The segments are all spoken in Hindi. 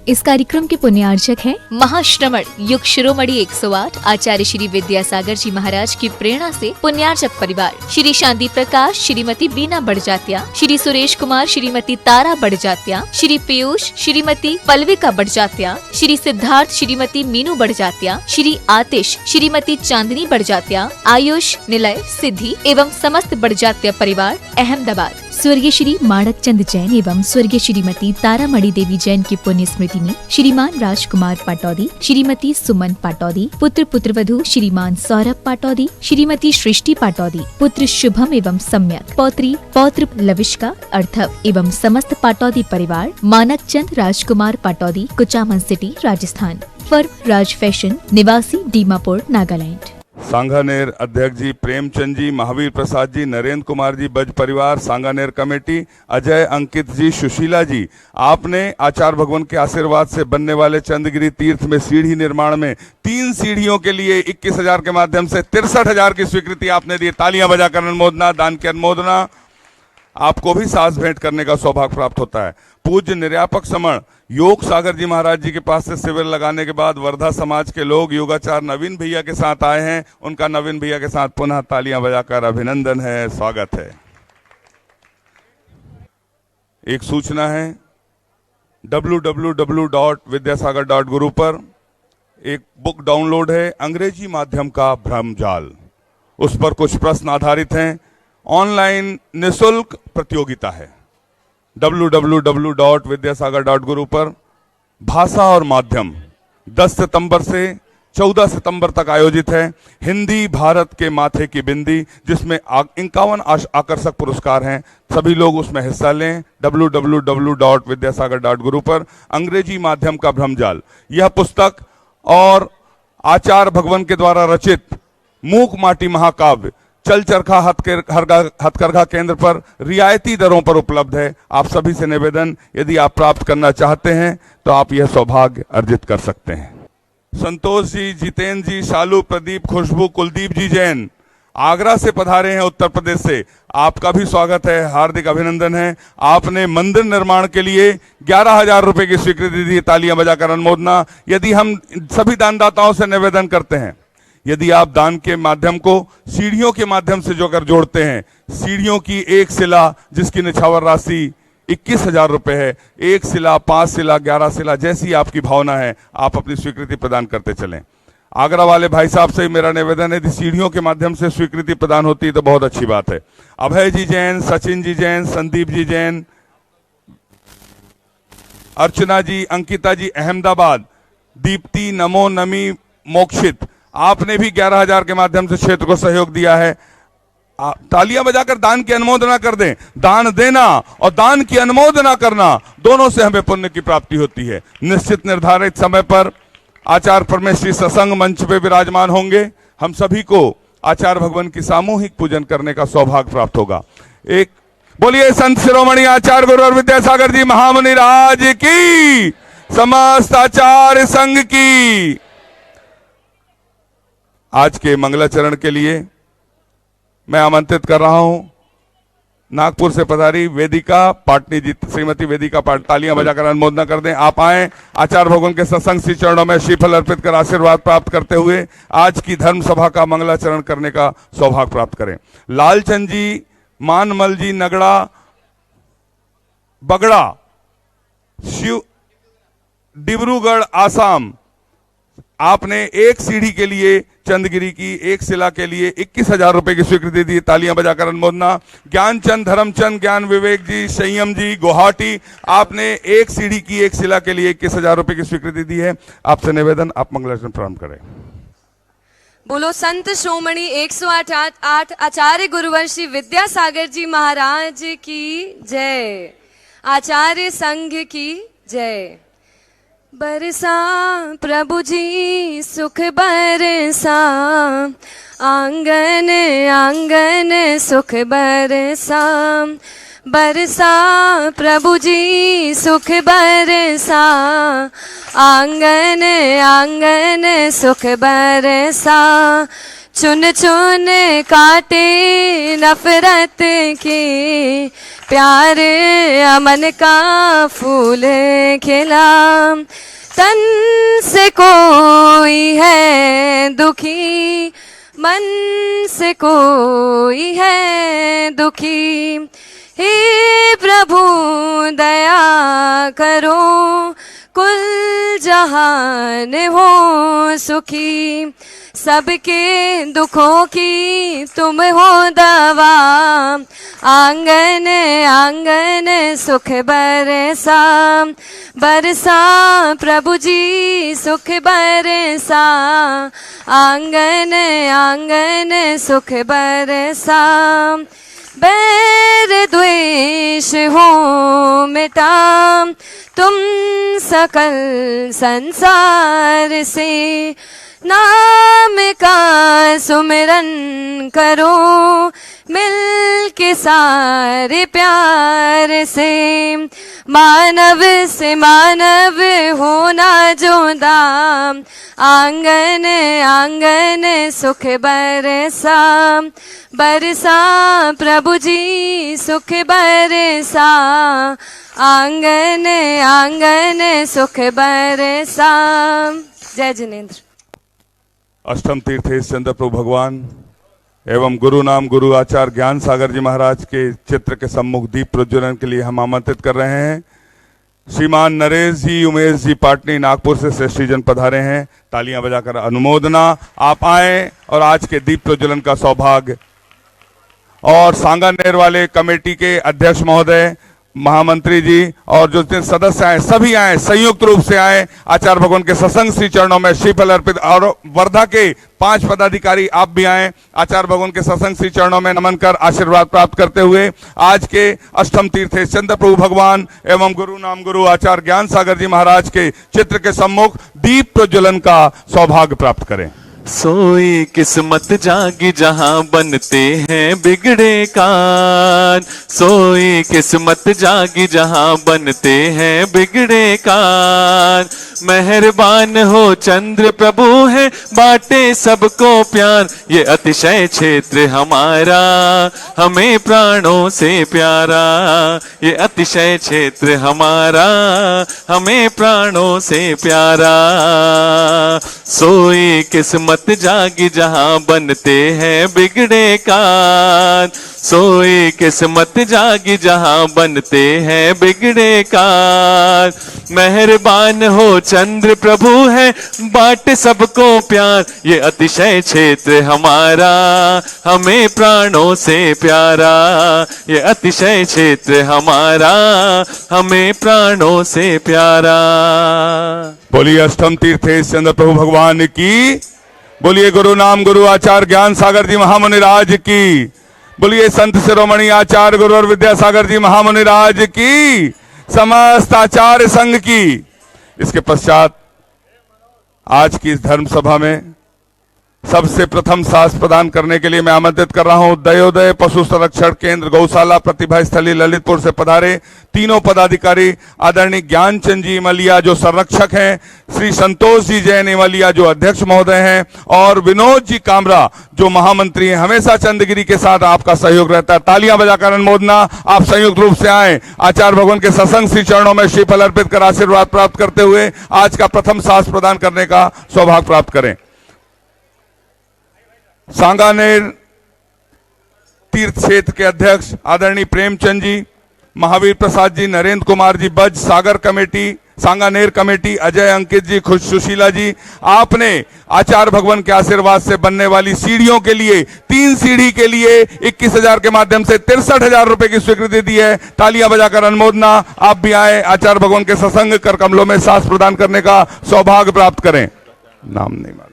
इस कार्यक्रम के पुण्यार्चक हैं महाश्रमण युग शिरोमणि 108 आचार्य श्री विद्यासागर जी महाराज की प्रेरणा से पुण्यार्चक परिवार श्री शांति प्रकाश, श्रीमती बीना बड़जात्या, श्री सुरेश कुमार, श्रीमती तारा बड़जात्या, श्री पीयूष, श्रीमती पल्विका बड़जात्या, श्री सिद्धार्थ, श्रीमती मीनू बड़जात्या, श्री आतिश, श्रीमती चांदनी बड़जात्या, आयुष, निलय, सिद्धि एवं समस्त बड़जात्या परिवार अहमदाबाद। स्वर्गीय श्री माणक चंद जैन एवं स्वर्गीय श्रीमती तारामणि देवी जैन की पुण्य स्मृति में श्रीमान राजकुमार पाटौदी, श्रीमती सुमन पाटौदी, पुत्र पुत्रवधू श्रीमान सौरभ पाटौदी, श्रीमती सृष्टि पाटौदी, पुत्र शुभम एवं सम्यक, पौत्री पौत्र लविष्का अर्थव एवं समस्त पाटौदी परिवार मानक चंद राजकुमार पाटौदी, कुचामन सिटी, राजस्थान। फर्म राज फैशन, निवासी दीमापुर, नागालैंड। सांगानेर अध्यक्ष जी प्रेमचंद जी, महावीर प्रसाद जी, नरेंद्र कुमार जी, बज परिवार, सांगानेर कमेटी, अजय, अंकित जी, सुशीला जी, आपने आचार्य भगवान के आशीर्वाद से बनने वाले चंद्रगिरी तीर्थ में सीढ़ी निर्माण में 3 सीढ़ियों के लिए 21,000 के माध्यम से 63,000 की स्वीकृति आपने दी। तालियां बजाकर अनुमोदना, दान की अनुमोदना। आपको भी सास भेंट करने का सौभाग्य प्राप्त होता है। पूज्य निर्यापक समण योग सागर जी महाराज जी के पास से शिविर लगाने के बाद वर्धा समाज के लोग योगाचार्य नवीन भैया के साथ आए हैं। उनका नवीन भैया के साथ पुनः तालियां बजाकर अभिनंदन है, स्वागत है। एक सूचना है, www.vidyasagar.guru पर एक बुक डाउनलोड है, अंग्रेजी माध्यम का भ्रमजाल। उस पर कुछ प्रश्न आधारित हैं। ऑनलाइन निःशुल्क प्रतियोगिता है। www.vidyasagar.guru पर भाषा और माध्यम 10 सितंबर से 14 सितंबर तक आयोजित है। हिंदी भारत के माथे की बिंदी, जिसमें 51 आकर्षक पुरस्कार हैं। सभी लोग उसमें हिस्सा लें। www.vidyasagar.guru पर अंग्रेजी माध्यम का भ्रमजाल, यह पुस्तक और आचार्य भगवान के द्वारा रचित मूक माटी महाकाव्य चल चरखा हथकरघा केंद्र पर रियायती दरों पर उपलब्ध है। आप सभी से निवेदन, यदि आप प्राप्त करना चाहते हैं तो आप यह सौभाग्य अर्जित कर सकते हैं। संतोष जी, जितेंद्र जी, शालू, प्रदीप, खुशबू, कुलदीप जी जैन आगरा से पधारे हैं, उत्तर प्रदेश से। आपका भी स्वागत है, हार्दिक अभिनंदन है। आपने मंदिर निर्माण के लिए 11,000 रुपए की स्वीकृति दी। तालियां बजाकर अनुमोदना। यदि हम सभी दानदाताओं से निवेदन करते हैं, यदि आप दान के माध्यम को सीढ़ियों के माध्यम से जोकर जोड़ते हैं, सीढ़ियों की एक शिला जिसकी निछावर राशि 21,000 रुपए है, 1 शिला, 5 शिला, 11 शिला, जैसी आपकी भावना है, आप अपनी स्वीकृति प्रदान करते चलें। आगरा वाले भाई साहब से मेरा निवेदन है, यदि सीढ़ियों के माध्यम से स्वीकृति प्रदान होती है तो बहुत अच्छी बात है। अभय जी जैन, सचिन जी जैन, संदीप जी जैन, अर्चना जी, अंकिता जी अहमदाबाद, दीप्ति, नमो, नमी, मोक्षित, आपने भी 11,000 के माध्यम से क्षेत्र को सहयोग दिया है। तालियां बजाकर दान की अनुमोदना कर दें। दान देना और दान की अनुमोदना करना, दोनों से हमें पुण्य की प्राप्ति होती है। निश्चित निर्धारित समय पर आचार्य परमेश्वरी सत्संग मंच पे विराजमान होंगे। हम सभी को आचार्य भगवान की सामूहिक पूजन करने का सौभाग्य प्राप्त होगा। एक बोलिए संत शिरोमणि आचार्य गुरु और विद्यासागर जी महामुनि राज की, समस्त आचार्य संघ की। आज के मंगलाचरण के लिए मैं आमंत्रित कर रहा हूं नागपुर से पधारी वेदिका पाटनी जी, श्रीमती वेदिका पाटनी। तालियां बजाकर अनुमोदना कर दें। आप आए, आचार्य भगवान के सत्संग श्री चरणों में श्रीफल अर्पित कर आशीर्वाद प्राप्त करते हुए आज की धर्म सभा का मंगलाचरण करने का सौभाग्य प्राप्त करें। लालचंद जी, मानमल जी, नगड़ा बगड़ा, शिव, डिब्रूगढ़, आसाम, आपने 1 सीढ़ी के लिए चंदगिरी की, 1 शिला के लिए 21,000 रुपए की स्वीकृति दी। तालियां बजाकर अनुमोदना। ज्ञानचंद, धर्मचंद, ज्ञान विवेक जी, संयम जी, गुवाहाटी, आपने 1 सीढ़ी की, 1 शिला के लिए 21,000 रुपए की स्वीकृति दी है। आपसे निवेदन, आप मंगलाचरण प्रारंभ करें। बोलो संत शिरोमणि 108 आचार्य गुरुवंशी विद्यासागर जी महाराज की जय। आचार्य संघ की जय। बरसा प्रभु जी सुख बरसा, आंगन आंगन सुख बरसा। बरसा प्रभु जी सुख बरसा, आंगन आंगन सुख बरसा। चुन चुन काटे नफरत के, प्यार अमन का फूल खिला, तन से कोई है दुखी, मन से कोई है दुखी। हे प्रभु दया करो, कुल जहान हो सुखी। सबके दुखों की तुम हो दवा, आंगन आंगन सुख बरसा, बरसा प्रभु जी सुख बरसा, आंगन आंगन सुख बरसा। बैर द्वेष हो मिटा तुम सकल संसार से, नाम का सुमिरन करो मिल के सारे प्यार से। मानव से मानव होना जुदा, आंगन आंगन सुख बरसा, बरसा प्रभु जी सुख बरसा, आंगन आंगन सुख बरसा। जय जिनेंद्र। अष्टम तीर्थेश चंद्र प्रभु भगवान एवं गुरु नाम गुरु आचार्य ज्ञान सागर जी महाराज के चित्र के सम्मुख दीप प्रज्वलन के लिए हम आमंत्रित कर रहे हैं। श्रीमान नरेश जी, उमेश जी पाटनी नागपुर से श्रेष्ठीजन पधारे हैं। तालियां बजाकर अनुमोदना। आप आए और आज के दीप प्रज्वलन का सौभाग्य। और सांगानेर वाले कमेटी के अध्यक्ष महोदय, महामंत्री जी और जो सदस्य आए सभी आए, संयुक्त रूप से आए। आचार्य भगवान के सत्संग श्री चरणों में श्रीफल अर्पित। और वर्धा के 5 पदाधिकारी आप भी आए, आचार्य भगवान के सत्संग श्री चरणों में नमन कर आशीर्वाद प्राप्त करते हुए आज के अष्टम तीर्थेश चंद्र प्रभु भगवान एवं गुरु नाम गुरु आचार्य ज्ञान सागर जी महाराज के चित्र के सम्मुख दीप प्रज्वलन का सौभाग्य प्राप्त करें। सोई किस्मत जागी जहां बनते हैं बिगड़े कान, सोई किस्मत जागी जहां बनते हैं बिगड़े कान। मेहरबान हो चंद्र प्रभु है बाटे सबको प्यार, ये अतिशय क्षेत्र हमारा हमें प्राणों से प्यारा, ये अतिशय क्षेत्र हमारा हमें प्राणों से प्यारा। सोई किस्मत जागी जहां बनते हैं बिगड़े कान, सोई किस्मत जागी जहां बनते हैं बिगड़े कान। मेहरबान हो चंद्र प्रभु है बाट सबको प्यार, ये अतिशय क्षेत्र हमारा हमें प्राणों से प्यारा, ये अतिशय क्षेत्र हमारा हमें प्राणों से प्यारा। बोलिए अष्टम तीर्थेश चंद्र प्रभु भगवान की, बोलिए गुरु नाम गुरु आचार्य ज्ञान सागर जी महामुनि राज की, बोलिए संत शिरोमणि आचार्य गुरु और विद्यासागर जी महामुनि राज की, समस्त आचार्य संघ की। इसके पश्चात आज की इस धर्म सभा में सबसे प्रथम सास प्रदान करने के लिए मैं आमंत्रित कर रहा हूं दयोदय पशु संरक्षण केंद्र गौशाला प्रतिभा स्थली ललितपुर से पधारे तीनों पदाधिकारी, आदरणीय ज्ञानचंद जी इमलिया जो संरक्षक हैं, श्री संतोष जी जैन इमलिया जो अध्यक्ष महोदय हैं, और विनोद जी कामरा जो महामंत्री हैं। हमेशा चंदगिरी के साथ आपका सहयोग रहता है। तालियां बजाकर अनुमोदना। आप संयुक्त रूप से आए, आचार्य भगवान के सत्संग श्री चरणों में श्रीफल अर्पित कर आशीर्वाद प्राप्त करते हुए आज का प्रथम सास प्रदान करने का सौभाग्य प्राप्त करें। सांगानेर तीर्थ क्षेत्र के अध्यक्ष आदरणीय प्रेमचंद जी, महावीर प्रसाद जी, नरेंद्र कुमार जी बज, सागर कमेटी, सांगानेर कमेटी, अजय अंकित जी, खुश सुशीला जी, आपने आचार्य भगवान के आशीर्वाद से बनने वाली सीढ़ियों के लिए 3 सीढ़ी के लिए 21,000 के माध्यम से 63,000 रुपए की स्वीकृति दी है। तालियां बजाकर अनुमोदना। आप भी आए, आचार्य भगवान के सत्संग कर कमलों में सास प्रदान करने का सौभाग्य प्राप्त करें। नाम नहीं मालूम।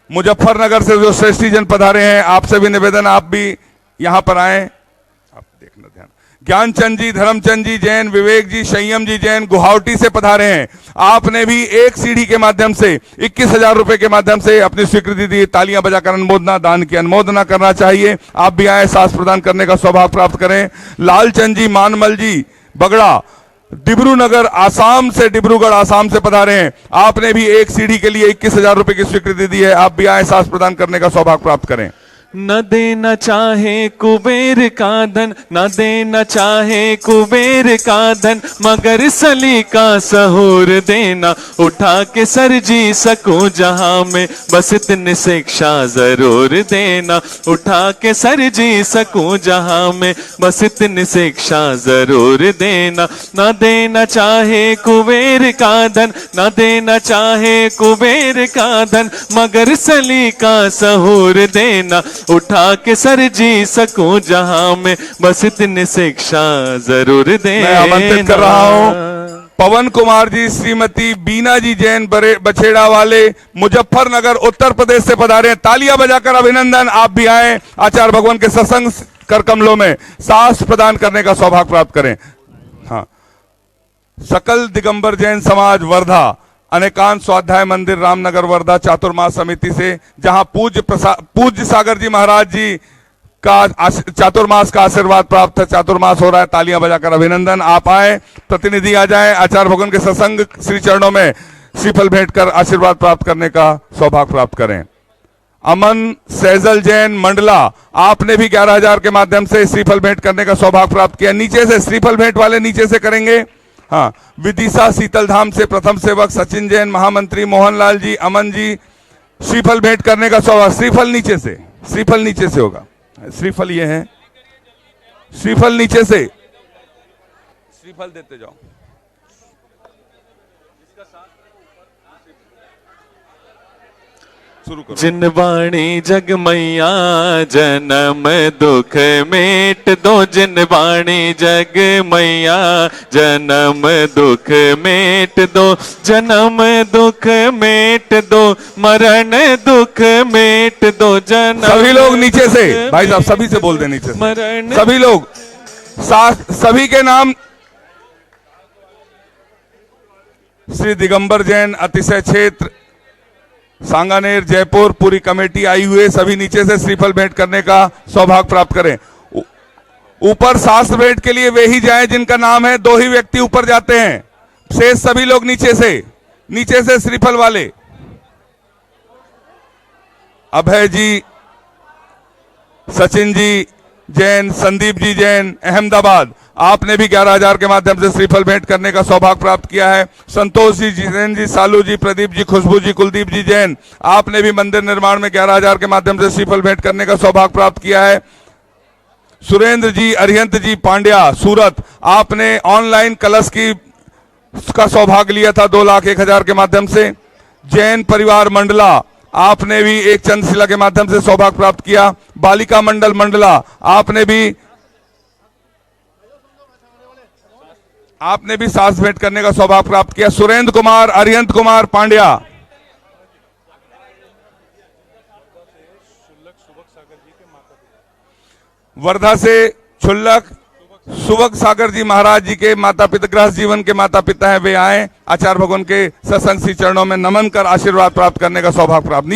मुजफ्फरनगर से जो श्रेष्ठी जन पधारे हैं, आपसे भी निवेदन आप भी यहां पर आए। आप देखना ध्यान। ज्ञानचंद जी, धर्मचंद जी जैन, विवेक जी, संयम जी जैन गुवाहाटी से पधारे हैं। आपने भी एक सीढ़ी के माध्यम से 21,000 रुपए के माध्यम से अपनी स्वीकृति दी। तालियां बजाकर अनुमोदना, दान की अनुमोदना करना चाहिए। आप भी आए, सास प्रदान करने का सौभाग्य प्राप्त करें। लालचंद जी, मानमल जी बगड़ा, डिब्रूनगर आसाम से, डिब्रूगढ़ आसाम से पधारे हैं। आपने भी एक सीढ़ी के लिए 21,000 रुपए की स्वीकृति दी है। आप भी आए, सास प्रदान करने का सौभाग्य प्राप्त करें। न देना चाहे कुबेर का धन, न देना चाहे कुबेर का धन, मगर सलीका सहूर देना, उठा के सर जी सकूं जहां में, बस इतनी शिक्षा जरूर देना, उठा के सर जी सकूं जहां में, बस इतनी शिक्षा जरूर देना। न देना चाहे कुबेर का धन, न देना चाहे कुबेर का धन, मगर सलीका सहूर देना, उठा के सर जी सकूं जहां में, बस इतनी शिक्षा जरूर देना। मैं आमंत्रित कर रहा हूं पवन कुमार जी, श्रीमती बीना जी जैन बछेड़ा वाले, मुजफ्फरनगर उत्तर प्रदेश से पधारे हैं। तालियां बजाकर अभिनंदन। आप भी आए, आचार्य भगवान के सत्संग कर कमलों में साहस प्रदान करने का सौभाग्य प्राप्त करें। हाँ, सकल दिगंबर जैन समाज वर्धा, अनेकांत स्वाध्याय मंदिर रामनगर वर्धा चातुर्मास समिति से, जहां पूज्य सागर जी महाराज जी का चातुर्मास का आशीर्वाद प्राप्त है। चातुर्मास हो रहा है, तालियां बजाकर अभिनंदन। आप आए, प्रतिनिधि आ जाएं, आचार्य भगवान के सत्संग श्री चरणों में श्रीफल भेंट कर आशीर्वाद प्राप्त करने का सौभाग्य प्राप्त करें। अमन सैजल जैन मंडला, आपने भी 11,000 के माध्यम से श्रीफल भेंट करने का सौभाग्य प्राप्त किया। नीचे से श्रीफल भेंट वाले नीचे से करेंगे। हाँ, विदिशा शीतल धाम से प्रथम सेवक सचिन जैन, महामंत्री मोहनलाल जी, अमन जी, श्रीफल भेंट करने का सौभाग्य। श्रीफल नीचे से, श्रीफल नीचे से होगा। श्रीफल ये है, श्रीफल नीचे से, श्रीफल देते जाओ। शुरू करो। जिन वाणी जग मैया जन्म दुख मेट दो, जिन वाणी जग मैया जन्म दुख मेट दो, जन्म दुख मेट दो, मरण दुख मेट दो, जन्म। सभी लोग नीचे से, भाई साहब सभी से बोल दे नीचे से, मरण। सभी लोग सभी के नाम। श्री दिगंबर जैन अतिशय क्षेत्र सांगानेर जयपुर, पूरी कमेटी आई हुई, सभी नीचे से श्रीफल भेंट करने का सौभाग्य प्राप्त करें। ऊपर शास्त्र भेंट के लिए वे ही जाएं जिनका नाम है, 2 ही व्यक्ति ऊपर जाते हैं, शेष सभी लोग नीचे से श्रीफल वाले। अभय जी, सचिन जी जैन, संदीप जी जैन अहमदाबाद, आपने भी 11,000 के माध्यम से श्रीफल भेंट करने का सौभाग्य प्राप्त किया है। संतोष जी जैन जी, सालू जी, प्रदीप जी, खुशबू जी, कुलदीप जी जैन, आपने भी मंदिर निर्माण में 11,000 के माध्यम से श्रीफल भेंट करने का सौभाग्य प्राप्त किया है। सुरेंद्र जी, अरिहंत जी पांड्या सूरत, आपने ऑनलाइन कलश का सौभाग्य लिया था 2,01,000 के माध्यम से। जैन परिवार मंडला, आपने भी एक चंद्रशिला के माध्यम से सौभाग्य प्राप्त किया। बालिका मंडल मंडला, आपने भी सास भेंट करने का सौभाग्य प्राप्त किया। सुरेंद्र कुमार, अरिहंत कुमार पांड्या, वर्धा से छुल्लक सुबक सागर जी महाराज जी के माता पिता, गृहस्थ जीवन के माता पिता हैं, वे आए, आचार्य भगवान के सत्संग श्री चरणों में नमन कर आशीर्वाद प्राप्त करने का सौभाग्य प्राप्त।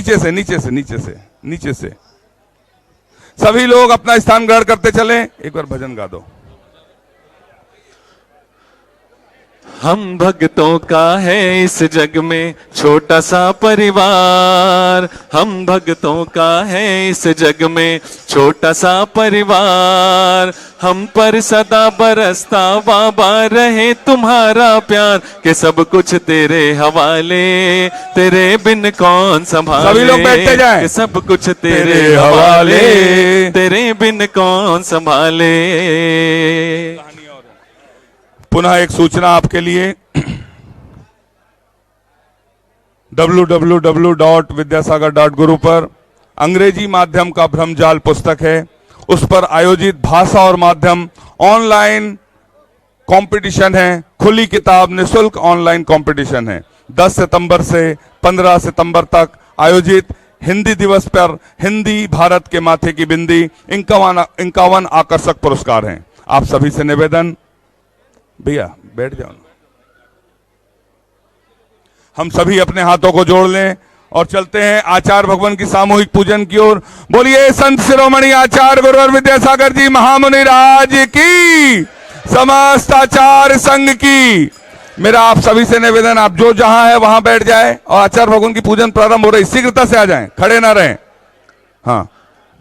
नीचे से सभी लोग अपना स्थान ग्रहण करते चलें। एक बार भजन गा दो। हम भक्तों का है इस जग में छोटा सा परिवार, हम भक्तों का है इस जग में छोटा सा परिवार, हम पर सदा बरसता बाबा रहे तुम्हारा प्यार, के सब कुछ तेरे हवाले, तेरे बिन कौन संभाले। सभी लोग बैठते जाएं। के सब कुछ तेरे हवाले, तेरे बिन कौन संभाले। पुनः एक सूचना आपके लिए, www.vidyasagar.guru पर अंग्रेजी माध्यम का भ्रमजाल पुस्तक है, उस पर आयोजित भाषा और माध्यम ऑनलाइन कंपटीशन है। खुली किताब निःशुल्क ऑनलाइन कंपटीशन है। 10 सितंबर से 15 सितंबर तक आयोजित हिंदी दिवस पर हिंदी भारत के माथे की बिंदी 51 आकर्षक पुरस्कार हैं। आप सभी से निवेदन, भैया बैठ जाओ, हम सभी अपने हाथों को जोड़ लें और चलते हैं आचार्य भगवान की सामूहिक पूजन की ओर। बोलिए संत शिरोमणि आचार्य गुरुवर विद्यासागर जी महामुनि राज की, समस्त आचार्य संघ की। मेरा आप सभी से निवेदन, आप जो जहां है वहां बैठ जाए और आचार्य भगवान की पूजन प्रारंभ हो रही, शीघ्रता से आ जाएं, खड़े ना रहें। हाँ,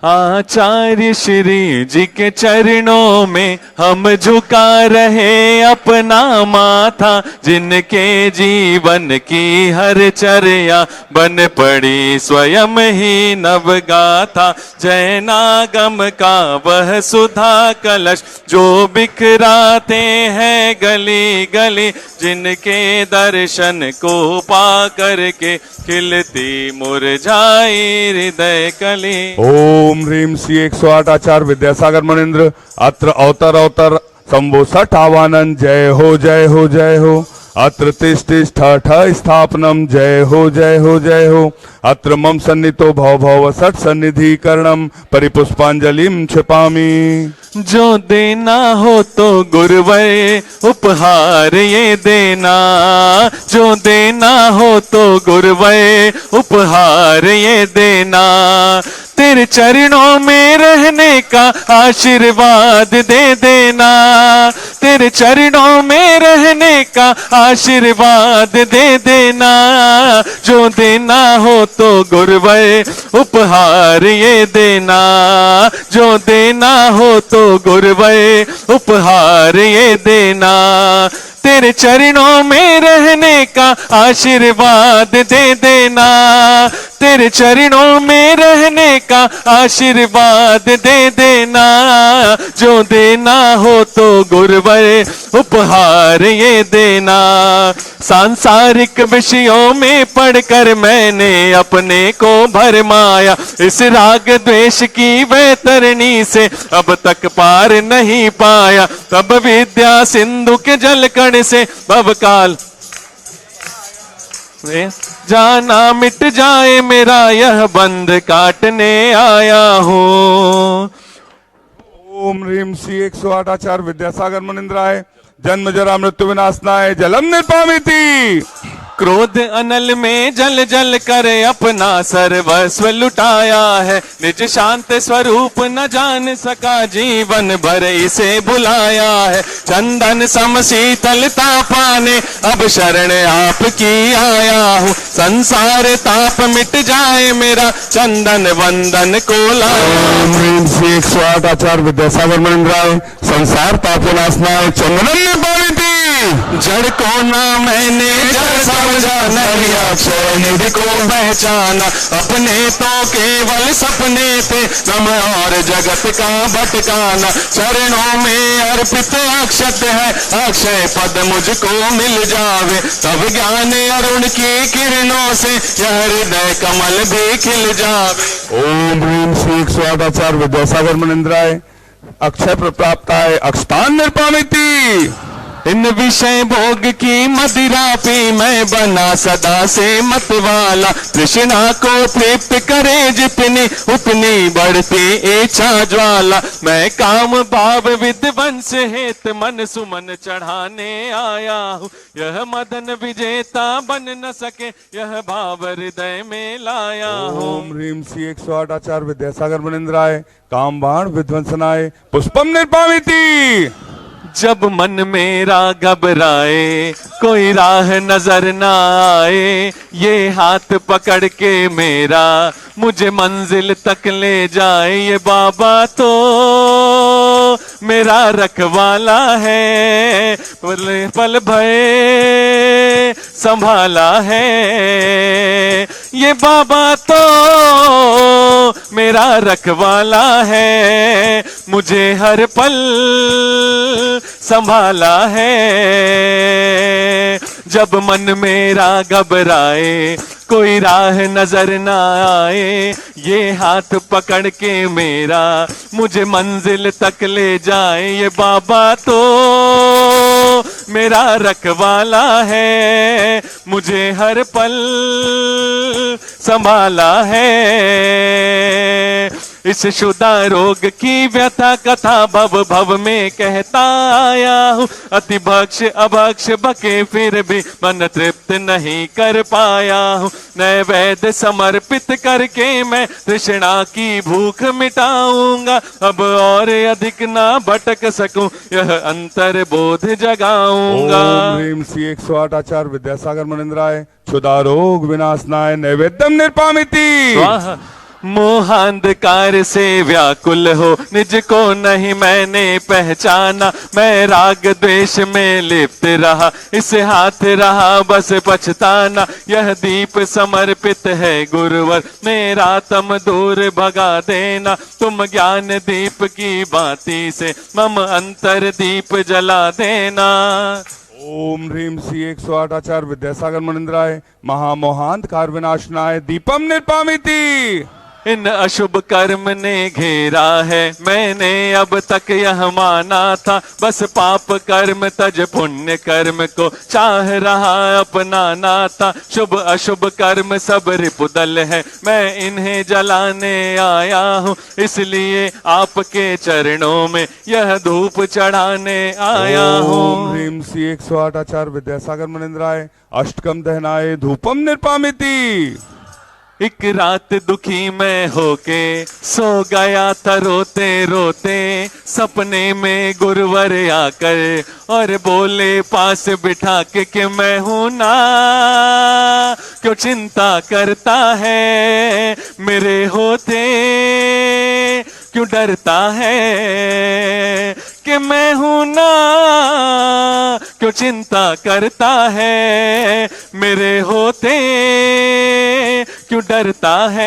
आचार्य श्री जी के चरणों में हम झुका रहे अपना माथा, जिनके जीवन की हर चर्या बन पड़ी स्वयं ही नवगाथा। जैनागम का वह सुधा कलश जो बिखराते हैं गली गली, जिनके दर्शन को पा करके खिलती मुरझाई हृदय कली। ओम ह्रीम श्री 108 आचार्य विद्यासागर मुनीन्द्र अत्र अवतर अवतर संभो सठ आवानन। जय हो जय हो जय हो। अत्र तिष्ठ तिष्ठ ठ स्थापनम। जय हो जय हो जय हो। अत्र मम सन्नितो भव भव सठ सन्निधि करणम परिपुष्पांजलिम क्षिपामि। जो देना हो तो गुरुवर उपहार ये देना, जो देना हो तो गुरुवर उपहार ये देना। तेरे चरणों में रहने का आशीर्वाद दे देना, तेरे चरणों में रहने का आशीर्वाद दे देना। जो देना हो तो गुरुवर उपहार ये देना, जो देना हो तो गुरुवर उपहार ये देना। तेरे चरणों में रहने का आशीर्वाद दे देना, तेरे चरणों में रहने का आशीर्वाद दे देना। जो देना हो तो गुरुवर उपहार ये देना। सांसारिक विषयों में पढ़कर मैंने अपने को भरमाया, इस राग द्वेष की वैतरणी से अब तक पार नहीं पाया। तब विद्या सिंधु के जलकण से भवकाल जाना मिट जाए मेरा यह बंध काटने आया हूँ। ओम ह्रीम श्री 108 आचार्य विद्यासागर मुनीन्द्राय जन्म जरा मृत्यु विनाशनाय जलम निर्पामिति। क्रोध अनल में जल जल कर अपना सर्वस्व लुटाया है, निज शांत स्वरूप न जान सका जीवन भर इसे भुलाया है। चंदन सम शीतलता पाने अब शरण आपकी आया हूँ, संसार ताप मिट जाए मेरा चंदन वंदन को लाया। ओम ह्रीम श्री 108 आचार्य विद्यासागर मुनीन्द्राय संसार ताप विनाशनाय चंदन निर्पामिति। जड़ को ना मैंने जड़ समझा, नहीं अक्षय निधि को पहचाना। अपने तो केवल सपने थे नम और जगत का भटकाना। चरणों में अर्पित अक्षत है, अक्षय पद मुझको मिल जावे। तब ज्ञान अरुण की किरणों से यह हृदय कमल भी खिल जावे। ओम ह्रीम श्री 108 आचार्य विद्यासागर मुनीन्द्राय अक्षय प्राप्ताय अक्षतान निर्पामिति। इन विषय भोग की मदिरा पी मैं बना सदा से मत वाला। तृष्णा को तृप्त करे जितनी उतनी बढ़ती इच्छा ज्वाला। मैं काम भाव विध्वंस हेत मन सुमन चढ़ाने आया हूँ। यह मदन विजेता बन न सके यह भाव हृदय में लाया हूँ। ओम ह्रीम श्री 108 आचार्य विद्यासागर मुनीन्द्राय काम बाण विध्वंसनाय पुष्पम निर्पामिति। जब मन मेरा घबराए कोई राह नजर ना आए, ये हाथ पकड़ के मेरा मुझे मंजिल तक ले जाए। ये बाबा तो मेरा रखवाला है, पल पल भय संभाला है। ये बाबा तो मेरा रखवाला है, मुझे हर पल संभाला है। जब मन मेरा घबराए कोई राह नजर ना आए, ये हाथ पकड़ के मेरा मुझे मंजिल तक ले जाए। ये बाबा तो मेरा रखवाला है, मुझे हर पल संभाला है। इस शुदा रोग की व्यथा कथा भव भव में कहता आया हूँ। अति भक्ष अभक्ष बके फिर भी मन तृप्त नहीं कर पाया हूँ। नैवेद्य समर्पित करके मैं तृष्णा की भूख मिटाऊंगा। अब और अधिक ना भटक सकूं यह अंतर बोध जगाऊंगा। ओम ह्रीम श्री 108 आचार्य विद्यासागर मुनीन्द्राय क्षुधा रोग विनाशनाय नैवेद्यम निर्पामिति। स्वाहा। मोहांधकार से व्याकुल हो, निज को नहीं मैंने पहचाना। मैं राग द्वेष में लिप्त रहा, इस हाथ रहा बस पछताना। यह दीप समर्पित है गुरुवर, मेरा तम दूर भगा देना। तुम ज्ञान दीप की बाती से मम अंतर दीप जला देना। ओम ह्रीम श्री 108 आचार्य विद्यासागर मुनिंद्राय महामोहांधकार विनाशनाय दीपम निर्पामिति। इन अशुभ कर्म ने घेरा है, मैंने अब तक यह माना था। बस पाप कर्म तज पुण्य कर्म को चाह रहा अपनाना था। शुभ अशुभ कर्म सब रिपुदल है, मैं इन्हें जलाने आया हूँ। इसलिए आपके चरणों में यह धूप चढ़ाने आया हूँ। ओम ह्रीम श्री 108 आचार्य विद्यासागर मुनिंद्राय अष्टकम दहनाय धूपम निर्पामिति। एक रात दुखी मैं होके सो गया था रोते रोते। सपने में गुरुवर आकर और बोले पास बिठा के कि मैं हूं ना, क्यों चिंता करता है मेरे होते, क्यों डरता है कि मैं हूं ना, क्यों चिंता करता है मेरे होते, क्यों डरता है।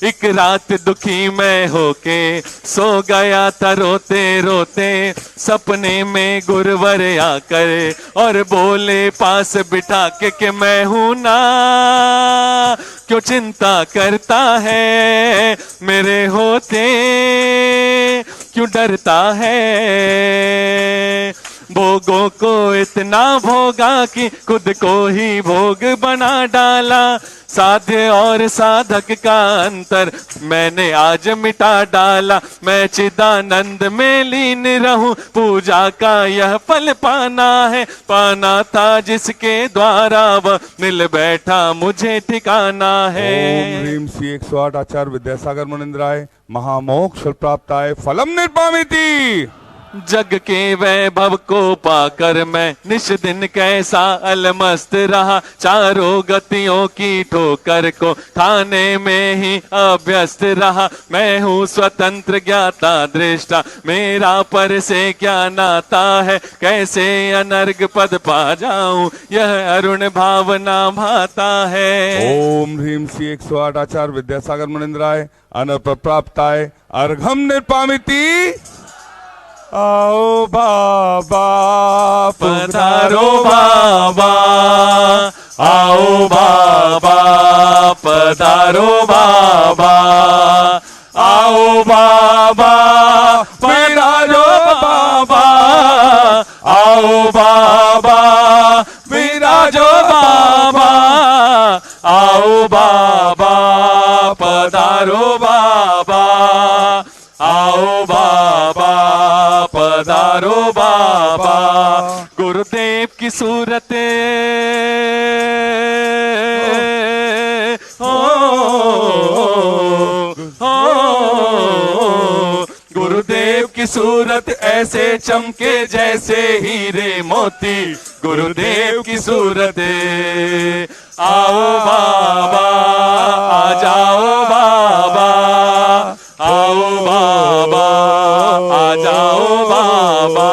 एक रात दुखी मैं होके सो गया था रोते रोते। सपने में गुरुवर आकर और बोले पास बिठा के कि मैं हूं ना, क्यों चिंता करता है मेरे होते, क्यों डरता है। भोगों को इतना भोगा कि खुद को ही भोग बना डाला। साध्य और साधक का अंतर मैंने आज मिटा डाला। मैं चिदानंद में लीन रहूं, पूजा का यह फल पाना है। पाना था जिसके द्वारा वह मिल बैठा मुझे ठिकाना है। ओम ह्रीम श्री 108 आचार्य विद्यासागर मुनिंद्राय महामोक्ष प्राप्ताय फलम निर्पामिति। जग के वैभव को पाकर मैं निश दिन कैसा अलमस्त रहा। चारों गतियों की ठोकर को खाने में ही अभ्यस्त रहा। मैं हूँ स्वतंत्र ज्ञाता दृष्टा, मेरा पर से क्या नाता है। कैसे अनर्ग पद पा जाऊं, यह अरुण भावना भाता है। ओम ह्रीम श्री 108 आचार्य विद्यासागर मुनिंद्राय अनर्प प्राप्ताय अर्घम निर्पामिति। आओ बाबा पधारो बाबा, आओ बाबा पधारो बाबा, आओ बाबा पधारो बाबा, आओ बाबा विराजो बाबा, आओ बाबा पधारो बाबा, आओ बाबा पधारो बाबा। गुरुदेव की सूरत गुरुदेव की सूरत ऐसे चमके जैसे हीरे मोती। गुरुदेव की सूरत आओ बाबा, आ जाओ बाबा, आओ बाबा, आ जाओ बाबा,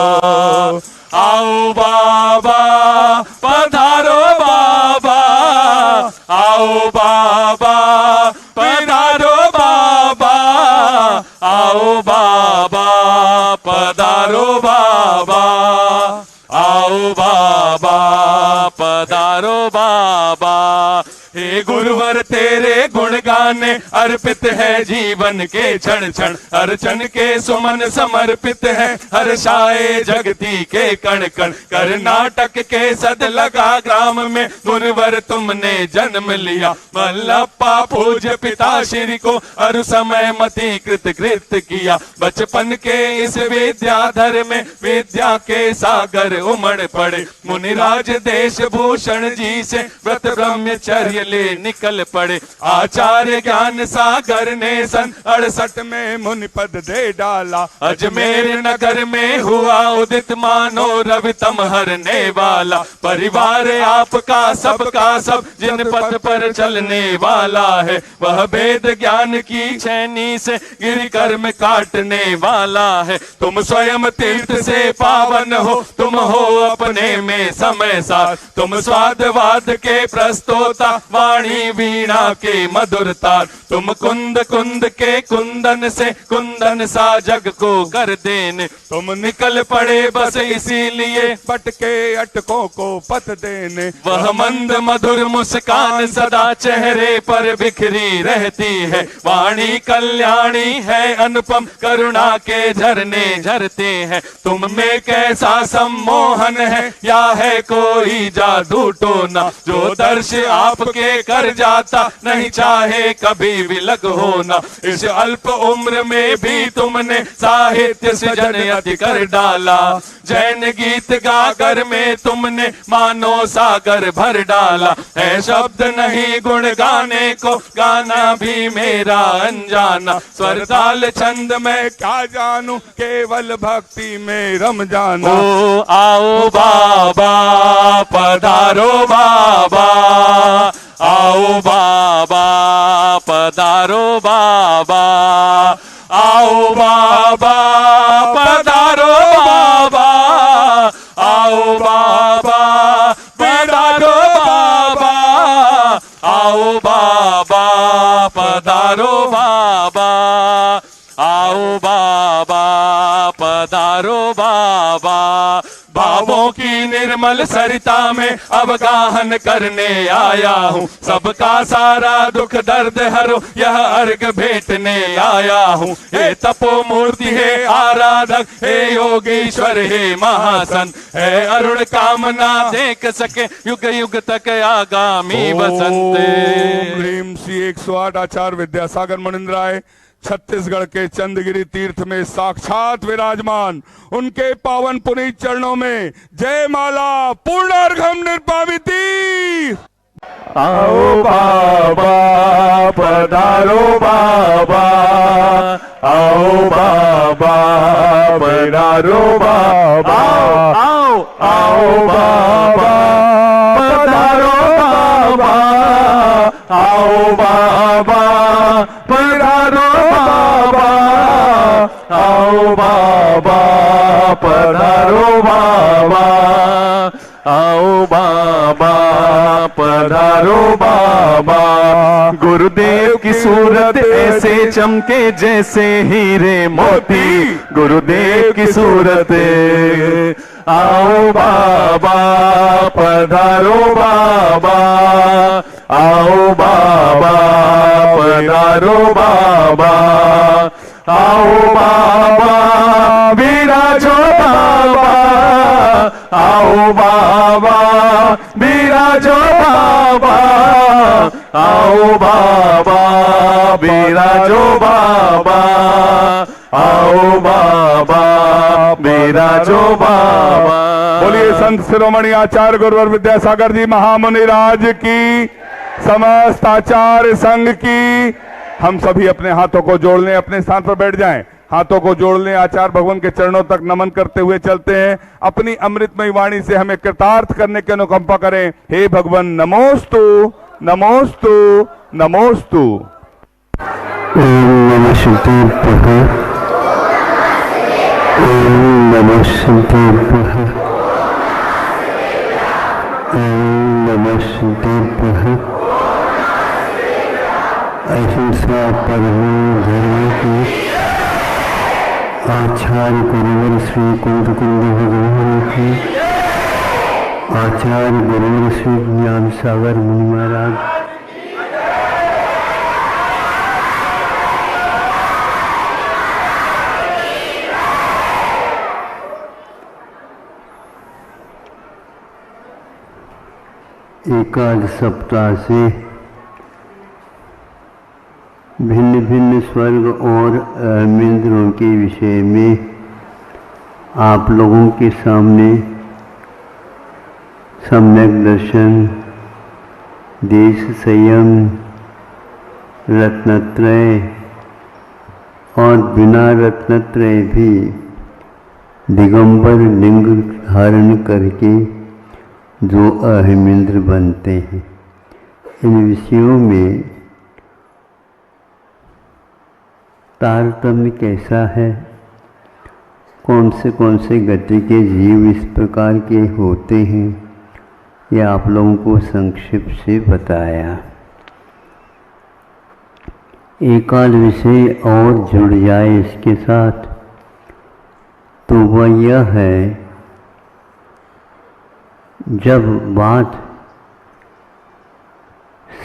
आओ बाबा पधारो बाबा, आओ बाबा पधारो बाबा, आओ बाबा पधारो बाबा, आओ बाबा पधारो बाबा। हे गुरुवर तेरे गुण गाने अर्पित है जीवन के क्षण क्षण। अर्चन के सुमन समर्पित है हर्षाए जगती के कण कण। कर्नाटक के सद लगा ग्राम में गुरुवर तुमने जन्म लिया। मल्लप्पा पूज्य पिता श्री को हर समय मति कृत कृत किया। बचपन के इस विद्याधर में विद्या के सागर उमड़ पड़े। मुनिराज देश भूषण जी से व्रत ब्रह्मचर्य ले निकल पड़े। आचार्य ज्ञान सागर ने सन 68 में मुनि पद दे डाला। अजमेर नगर में हुआ उदित मानो रवि तम हरने वाला। परिवार आपका सबका सब जिन पथ पर चलने वाला है, वह वेद ज्ञान की छैनी से गिर कर्म काटने वाला है। तुम स्वयं तीर्थ से पावन हो, तुम हो अपने में समय साथ। तुम स्वादवाद के प्रस्तोता, वाणी वीणा के मधुर तार। तुम कुंद कुंद के कुंदन से कुंदन सा जग को कर देने। तुम निकल पड़े बस इसीलिए पटके अटकों को पथ देने। वह मंद मधुर मुस्कान सदा चेहरे पर बिखरी रहती है। वाणी कल्याणी है अनुपम, करुणा के झरने झरते हैं। तुम में कैसा सम्मोहन है, या है कोई जादू टोना। जो दर्श आपके कर जाता, नहीं चाहे कभी विलग होना। इस अल्प उम्र में भी तुमने साहित्य सृजन अति कर डाला। जैन गीत गागर में तुमने मानो सागर भर डाला है। शब्द नहीं गुण गाने को, गाना भी मेरा अनजाना। स्वर ताल छंद में क्या जानू, केवल भक्ति में रम जाना। ओ आओ बाबा पधारो बाबा, आओ बाबा पधारो बाबा, आओ बाबा पधारो बाबा, आओ बाबा पधारो बाबा, आओ बाबा पधारो बाबा, आओ बाबा पधारो बाबा। भावों की निर्मल सरिता में अवगाहन करने आया हूँ। सबका सारा दुख दर्द हरो, यह अर्घ भेंटने आया हूँ। हे तपो मूर्ति, हे आराधक, हे योगीश्वर, हे महासन, हे अरुण कामना देख सके युग युग तक आगामी बसंत। ओम ह्रीम श्री 108 आचार्य विद्यासागर मुनिंद्राय छत्तीसगढ़ के चंदगिरी तीर्थ में साक्षात विराजमान, उनके पावन पुनीत चरणों में जय माला पूर्णार्घम निर्पाविती। आओ बाबा पधारो बाबा, आओ बाबा पधारो बाबा, आओ आओ बाबा पधारो बाबा, आओ बाबा पधारो बाबा, आओ बाबा पधारो बाबा, आओ बाबा पधारो बाबा। गुरुदेव की सूरत ऐसे चमके जैसे हीरे मोती, गुरुदेव की सूरत। आओ बाबा पधारो बाबा, आओ बाबा पधारो बाबा, आओ बाबा विराजो बाबा, आओ बाबा विराजो बाबा, आओ बाबा विराजो बाबा, आओ बाबा विराजो बाबा। बोलिए संत शिरोमणि आचार्य गुरुवर विद्यासागर जी महामुनि राज की, समस्त आचार्य संघ की। हम सभी अपने हाथों को जोड़ लें, अपने स्थान पर बैठ जाएं, हाथों को जोड़ लें, आचार्य भगवान के चरणों तक नमन करते हुए चलते हैं। अपनी अमृतमयी वाणी से हमें कृतार्थ करने की अनुकंपा करें। हे भगवान नमोस्तु नमोस्तु नमोस्तु। ओम नमः शिवाय, ओम नमः शिवाय, ओम नमः शिवाय। अहिंसा परमो धर्म की आचार्य गुरुवर श्री कुंद भगवान की, आचार्य गुरुवर श्री ज्ञान सागर मुनि महाराज, एकादश सप्ताह से भिन्न भिन्न स्वर्ग और मिंद्रों के विषय में आप लोगों के सामने सम्यक दर्शन, देश संयम, रत्नत्रय और बिना रत्नत्रय भी दिगंबर लिंग धारण करके जो अहमिंद्र बनते हैं। इन विषयों में तारतम्य कैसा है, कौन से गति के जीव इस प्रकार के होते हैं, यह आप लोगों को संक्षिप्त से बताया। एक आध विषय और जुड़ जाए इसके साथ तो वह यह है, जब बात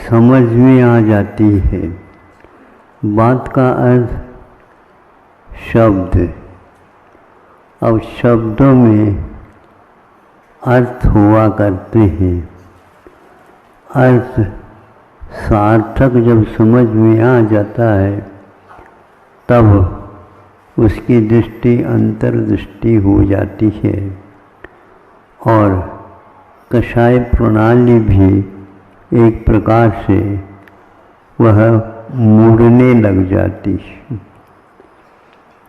समझ में आ जाती है, बात का अर्थ शब्द, अब शब्दों में अर्थ हुआ करते हैं। अर्थ सार्थक जब समझ में आ जाता है तब उसकी दृष्टि अंतर्दृष्टि हो जाती है और कषाय प्रणाली भी एक प्रकार से वह मुड़ने लग जाती है।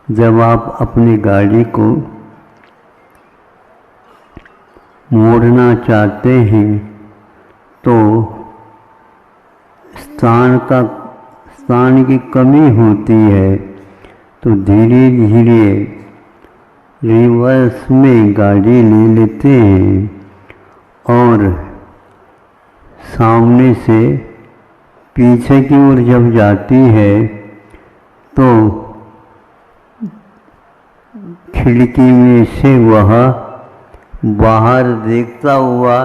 जब आप अपनी गाड़ी को मोड़ना चाहते हैं तो स्थान की कमी होती है, तो धीरे धीरे रिवर्स में गाड़ी ले लेते हैं और सामने से पीछे की ओर जब जाती है तो खिड़की में से वह बाहर देखता हुआ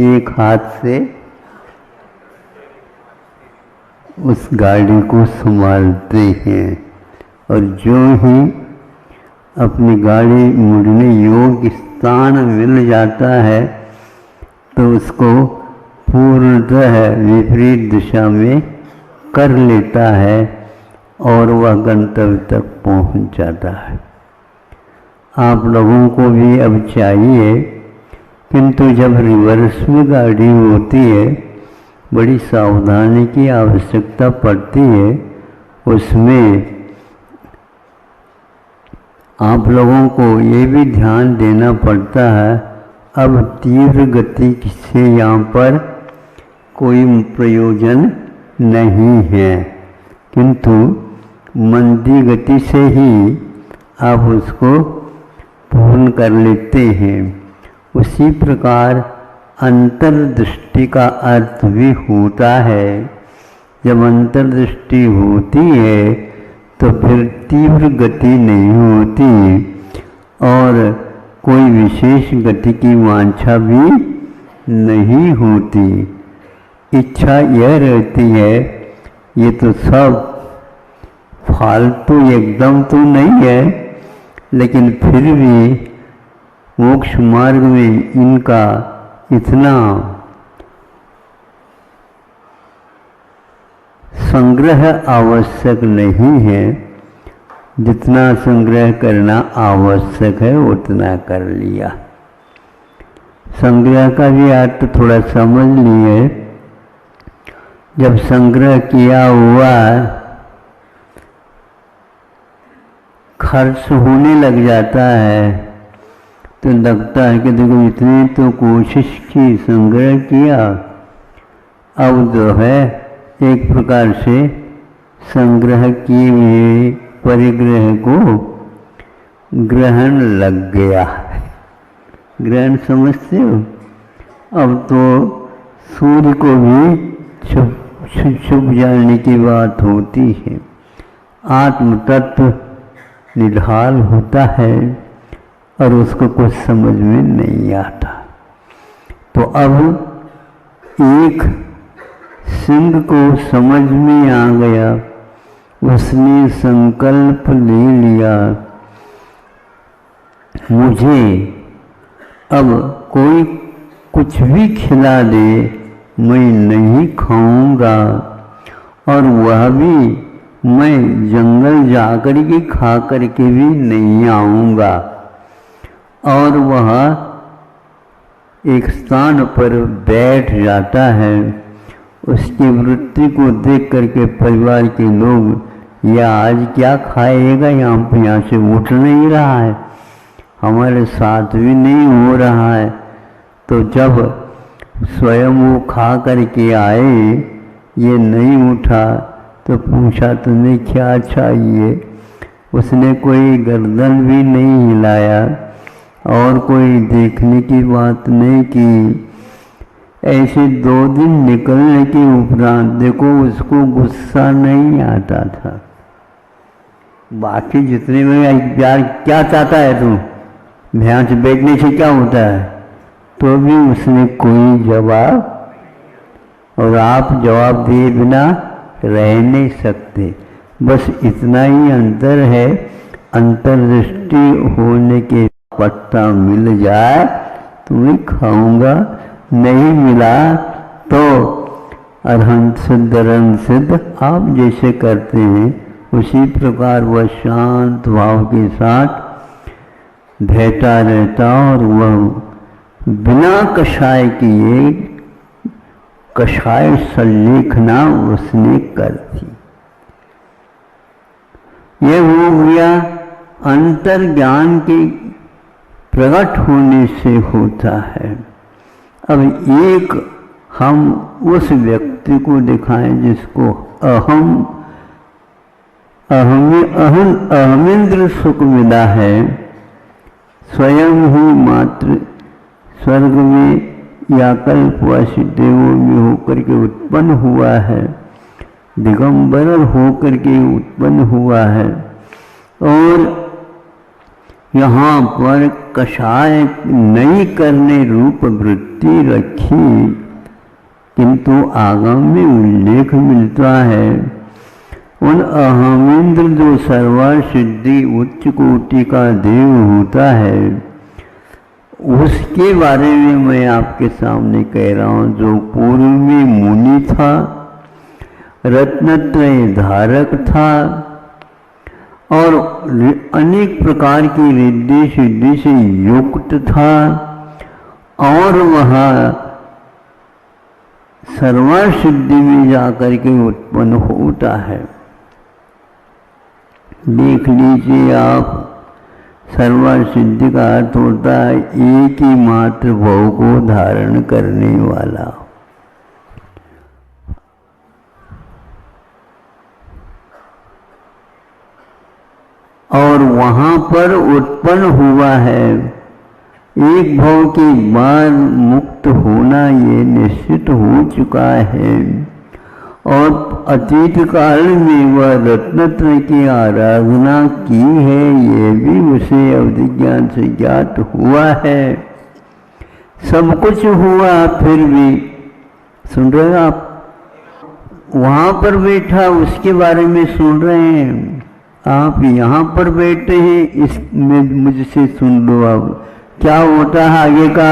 एक हाथ से उस गाड़ी को संभालते हैं और जो ही अपनी गाड़ी मुड़ने योग्य स्थान मिल जाता है तो उसको पूर्णतः विपरीत दिशा में कर लेता है और वह गंतव्य तक पहुंच जाता है। आप लोगों को भी अब चाहिए, किंतु जब रिवर्स में गाड़ी होती है बड़ी सावधानी की आवश्यकता पड़ती है। उसमें आप लोगों को ये भी ध्यान देना पड़ता है, अब तीव्र गति से यहाँ पर कोई प्रयोजन नहीं है, किंतु मंदी गति से ही आप उसको पूर्ण कर लेते हैं। उसी प्रकार अंतर्दृष्टि का अर्थ भी होता है। जब अंतर्दृष्टि होती है तो फिर तीव्र गति नहीं होती और कोई विशेष गति की वांछा भी नहीं होती। इच्छा यह रहती है, ये तो सब फालतू एकदम तो नहीं है, लेकिन फिर भी मोक्ष मार्ग में इनका इतना संग्रह आवश्यक नहीं है। जितना संग्रह करना आवश्यक है उतना कर लिया। संग्रह का भी अर्थ थोड़ा समझ लिए। जब संग्रह किया हुआ खर्च होने लग जाता है तो लगता है कि देखो इतनी तो कोशिश की, संग्रह किया, अब जो है एक प्रकार से संग्रह किए हुए परिग्रह को ग्रहण लग गया। ग्रहण समझते हो? अब तो सूर्य को भी छुप जाने की बात होती है। आत्म तत्व निढाल होता है और उसको कुछ समझ में नहीं आता। तो अब एक सिंह को समझ में आ गया, उसने संकल्प ले लिया, मुझे अब कोई कुछ भी खिला दे मैं नहीं खाऊंगा, और वह भी मैं जंगल जाकर के खा करके भी नहीं आऊंगा। और वह एक स्थान पर बैठ जाता है उसकी वृत्ति को देख करके परिवार के लोग, या आज क्या खाएगा, यहाँ से उठ नहीं रहा है, हमारे साथ भी नहीं हो रहा है। तो जब स्वयं वो खा करके आए, ये नहीं उठा, तो पूछा तुम्हें क्या चाहिए। उसने कोई गर्दन भी नहीं हिलाया और कोई देखने की बात नहीं की। ऐसे 2 दिन निकलने के उपरांत देखो उसको गुस्सा नहीं आता था। बाकी जितने में प्यार क्या चाहता है तू, भैंस बैठने से क्या होता है, तो भी उसने कोई जवाब, और आप जवाब दिए बिना रह नहीं सकते। बस इतना ही अंतर है, अंतर्दृष्टि होने के पत्ता मिल जाए तो मैं खाऊंगा, नहीं मिला तो अरहंत सिद्ध अरहंत सिद्ध आप जैसे करते हैं उसी प्रकार वह शांत भाव के साथ बैठा रहता, और वह बिना कषाय किए कषाय संलेखना उसने कर दी। यह हो गया अंतर ज्ञान के प्रकट होने से होता है। अब एक हम उस व्यक्ति को दिखाएं जिसको अहमेंद्र सुख मिला है, स्वयं ही मात्र स्वर्ग में या कल्पवासी देवों में होकर के उत्पन्न हुआ है, दिगंबर होकर के उत्पन्न हुआ है, और यहाँ पर कषाय नहीं करने रूप वृत्ति रखी, किंतु आगम में उल्लेख मिलता है उन अहमेंद्र जो सर्वसिद्धि उच्च कोटि का देव होता है, उसके बारे में मैं आपके सामने कह रहा हूँ। जो पूर्व में मुनि था, रत्नत्रय धारक था, और अनेक प्रकार की रिद्धि सिद्धि से युक्त था, और वह सर्वसिद्धि में जाकर के उत्पन्न होता है। देख लीजिए आप, सर्वसिद्धि का अर्थ होता है एक ही मात्र भाव को धारण करने वाला। और वहाँ पर उत्पन्न हुआ है, एक भाव के बाद मुक्त होना ये निश्चित हो चुका है, और अतीत काल में वह रत्नत्रय की आराधना की है, ये भी उसे अवधि ज्ञान से ज्ञात हुआ है। सब कुछ हुआ, फिर भी सुन रहे हैं आप, वहाँ पर बैठा उसके बारे में सुन रहे हैं, आप यहाँ पर बैठे हैं, इसमें मुझसे सुन लो। अब क्या होता है आगे का?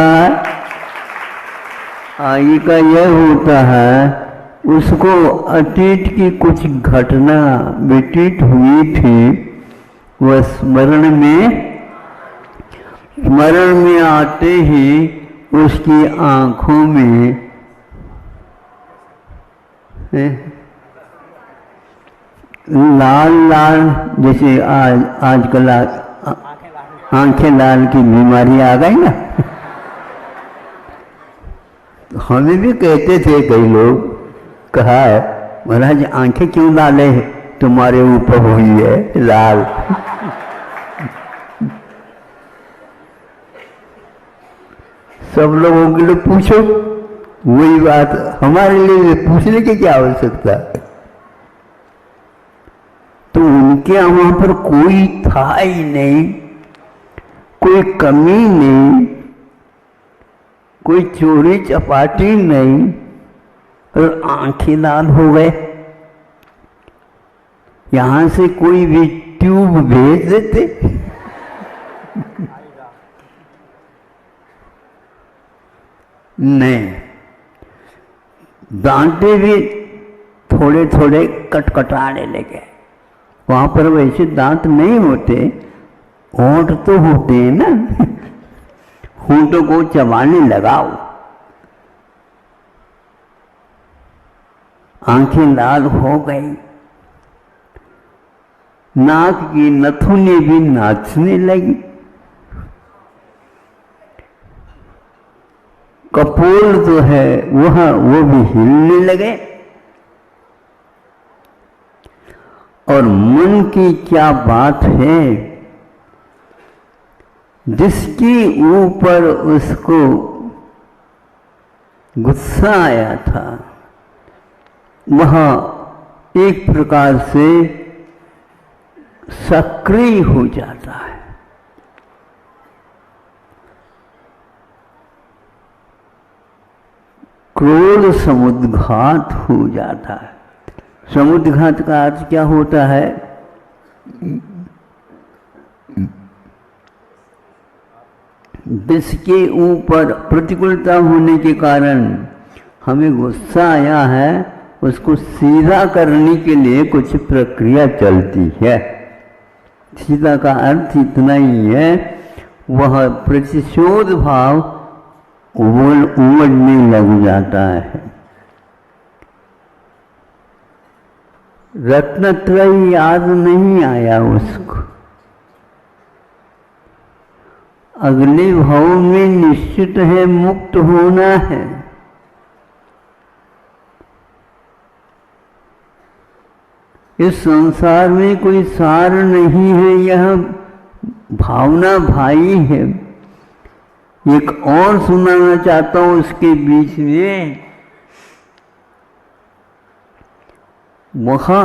आगे का यह होता है, उसको अतीत की कुछ घटना व्यतीत हुई थी, वह स्मरण में आते ही उसकी आंखों में लाल लाल, जैसे आजकल आंखें लाल की बीमारी आ गई ना। हमें भी कहते थे कई लोग, कहा महाराज आंखें क्यों लाल है, तुम्हारे ऊपर हुई है लाल। सब लोगों के लिए पूछो, वही बात हमारे लिए पूछने की क्या आवश्यकता। तो उनके वहां पर कोई था ही नहीं, कोई कमी नहीं, कोई चोरी चपाटी नहीं, और आंखें लाल हो गए। यहां से कोई भी ट्यूब भेज देते। नहीं, दांते भी थोड़े थोड़े कटकटाने लगे। वहां पर वैसे दांत नहीं होते, होंठ तो होते हैं ना। होंठों को चबाने लगाओ आंखें लाल हो गई, नाक की नथुनी भी नाचने लगी, कपोल जो है वो भी हिलने लगे। और मन की क्या बात है, जिसके ऊपर उसको गुस्सा आया था वह एक प्रकार से सक्रिय हो जाता है। क्रोध समुद्घात हो जाता है। समुद्घात का अर्थ क्या होता है? जिसके ऊपर प्रतिकूलता होने के कारण हमें गुस्सा आया है, उसको सीधा करने के लिए कुछ प्रक्रिया चलती है। सीधा का अर्थ इतना ही है, वह प्रतिशोध भाव उमड़ने लग जाता है। रत्नत्रय याद नहीं आया उसको, अगले भाव में निश्चित है मुक्त होना है। इस संसार में कोई सार नहीं है, यह भावना भाई है। एक और सुनाना चाहता हूं उसके बीच में। वहाँ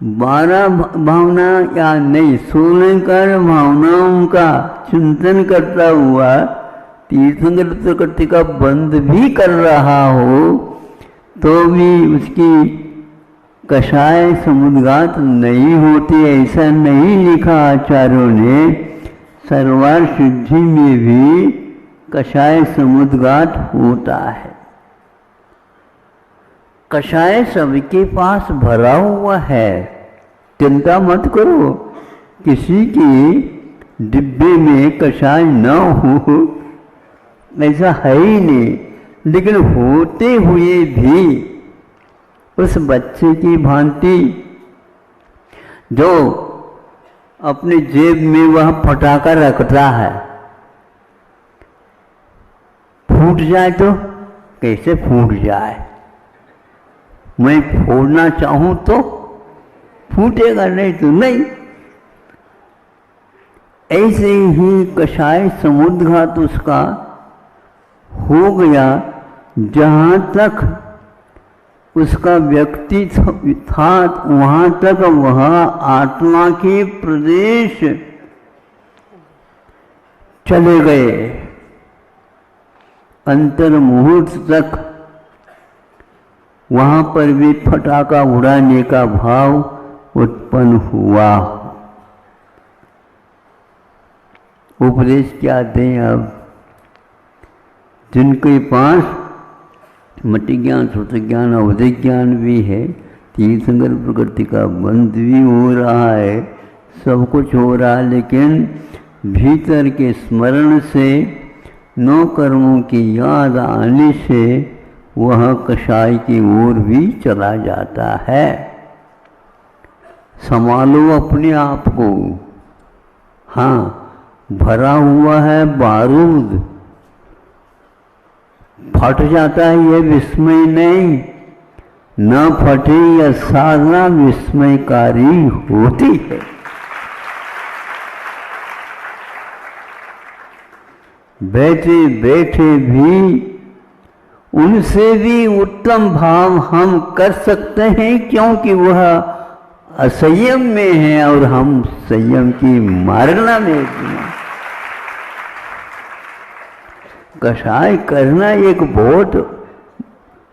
12 भावना या नहीं 16 भावनाओं का चिंतन करता हुआ तीर्थंकर प्रकृति का बंध भी कर रहा हो तो भी उसकी कषाय समुद्घात नहीं होती, ऐसा नहीं लिखा आचार्यों ने। सर्वार सिद्धि में भी कषाय समुद्घात होता है। कषाय सबके पास भरा हुआ है, चिंता मत करो, किसी की डिब्बे में कषाय न हो ऐसा है ही नहीं। लेकिन होते हुए भी उस बच्चे की भांति जो अपने जेब में वह पटाखा रखता है, फूट जाए तो कैसे फूट जाए, मैं फोड़ना चाहूं तो फूटेगा, नहीं तो नहीं। ऐसे ही कषाय समुद्घात उसका हो गया। जहां तक उसका व्यक्ति था वहां तक वह आत्मा के प्रदेश चले गए, अंतर मुहूर्त तक वहां पर भी फटाका उड़ाने का भाव उत्पन्न हुआ। उपदेश क्या दें अब? जिनके पास मति ज्ञान, श्रुति ज्ञान, अवधि ज्ञान भी है, तीर्थंकर प्रकृति का बंध भी हो रहा है, सब कुछ हो रहा है, लेकिन भीतर के स्मरण से, नौ कर्मों की याद आने से वह कषाय की ओर भी चला जाता है। संभालो अपने आप को। हाँ, भरा हुआ है बारूद, फट जाता है यह विस्मय नहीं, न फटे यह साधना विस्मयकारी होती है। बैठे बैठे भी उनसे भी उत्तम भाव हम कर सकते हैं, क्योंकि वह असंयम में है और हम संयम की मार्गना में। कषाय करना एक बहुत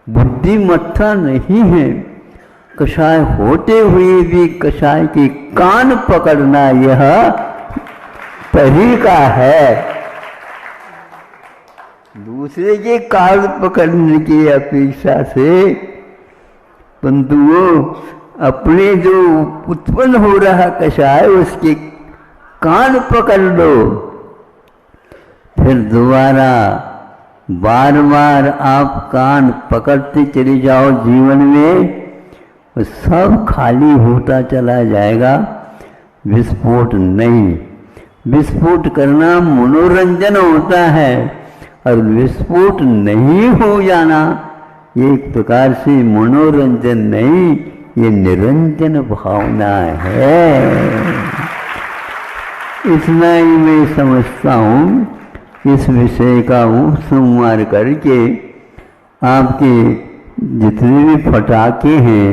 बुद्धिमत्ता नहीं है। कषाय होते हुए भी कषाय के कान पकड़ना यह तरीका है। दूसरे के कान पकड़ने की अपेक्षा से बंधुओं अपने जो उत्पन्न हो रहा कषाय उसके कान पकड़ लो, फिर दोबारा बार बार आप कान पकड़ते चले जाओ जीवन में, तो सब खाली होता चला जाएगा, विस्फोट नहीं। विस्फोट करना मनोरंजन होता है और विस्फोट नहीं हो जाना ये एक प्रकार से मनोरंजन नहीं, ये निरंजन भावना है। इतना ही मैं समझता हूँ। इस विषय का संवार करके आपके जितने भी पटाखे हैं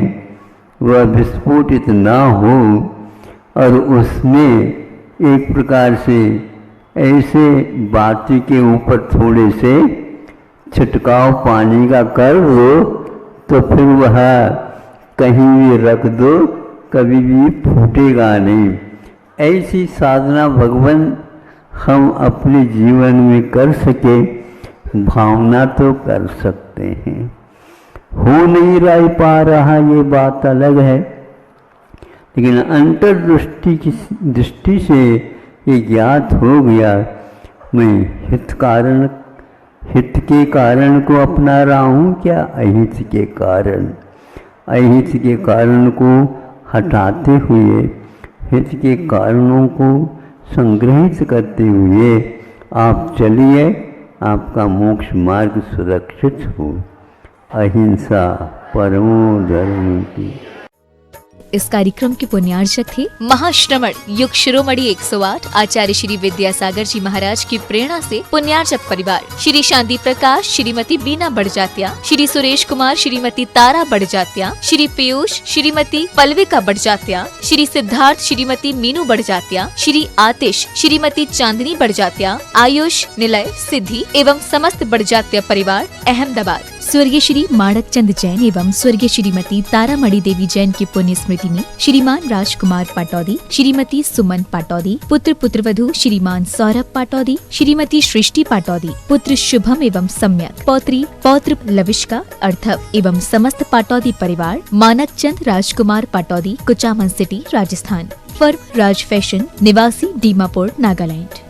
वह विस्फोटित ना हो और उसमें एक प्रकार से ऐसे बाती के ऊपर थोड़े से छिटकाव पानी का कर दो तो फिर वह कहीं भी रख दो, कभी भी फूटेगा नहीं। ऐसी साधना भगवान हम अपने जीवन में कर सके, भावना तो कर सकते हैं। हो नहीं रह पा रहा ये बात अलग है, लेकिन अंतर्दृष्टि की दृष्टि से ये ज्ञात हो गया, मैं हित के कारण को अपना रहा हूँ क्या अहित के कारण। अहित के कारण को हटाते हुए हित के कारणों को संग्रहित करते हुए आप चलिए, आपका मोक्ष मार्ग सुरक्षित हो। अहिंसा परमो धर्म की। इस कार्यक्रम के पुण्यार्चक थे महाश्रमण युग शिरोमणि 108 आचार्य श्री विद्यासागर जी महाराज की प्रेरणा से पुण्यार्चक परिवार श्री शांति प्रकाश, श्रीमती बीना बड़जात्या, श्री सुरेश कुमार, श्रीमती तारा बड़जात्या, श्री पीयूष, श्रीमती पल्विका बड़जात्या, श्री सिद्धार्थ, श्रीमती मीनू बड़जात्या, श्री आतिश, श्रीमती चांदनी बड़जात्या, आयुष, निलय, सिद्धि एवं समस्त बड़जात्या परिवार अहमदाबाद। स्वर्गीय श्री माणक चंद जैन एवं स्वर्गीय श्रीमती तारामणि देवी जैन की पुण्य स्मृति में श्रीमान राजकुमार पाटौदी, श्रीमती सुमन पाटौदी, पुत्र पुत्रवधू श्रीमान सौरभ पाटौदी, श्रीमती सृष्टि पाटौदी, पुत्र शुभम एवं सम्यक, पौत्री पौत्र लविष्का अर्थव एवं समस्त पाटौदी परिवार, मानक चंद राजकुमार पाटौदी, कुचामन सिटी, राजस्थान। फर्म राज फैशन, निवासी दीमापुर, नागालैंड।